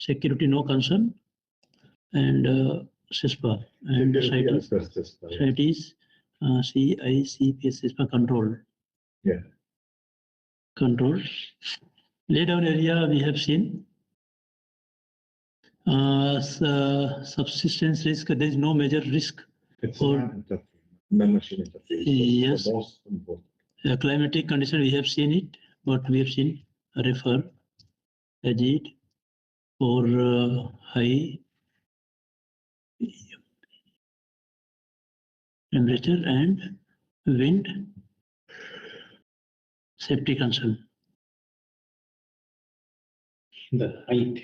security no concern, and CISPA and the site is CICP control. Yeah. Control. Laydown area we have seen. Subsistence risk, there is no major risk. It's for machine interface. Yes. The most important. Climatic condition, we have seen it, but we have seen refer agit for high temperature and wind safety concern. The height.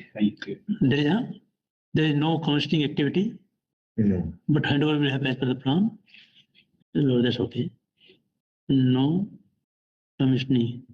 There is no consting activity, No. but handover will happen as per the plan. So that's okay. No commissioning.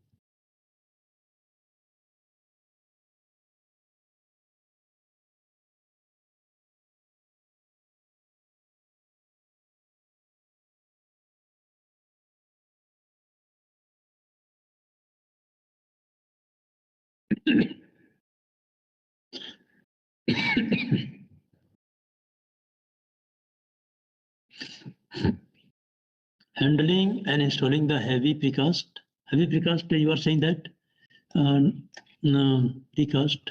Handling and installing the heavy precast. Heavy precast, you are saying that no, precast.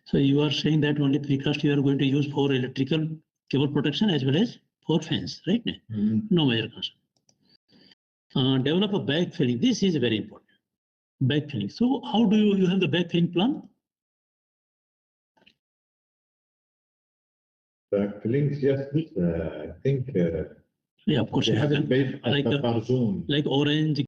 So you are saying that only precast you are going to use for electrical cable protection as well as for fence, right? No major concern. Develop a backfilling. This is very important. Backfilling. So how do you have the backfilling plan? Backfillings, yes. I think. Yeah, of course you have it based at like the bar zone. like orange,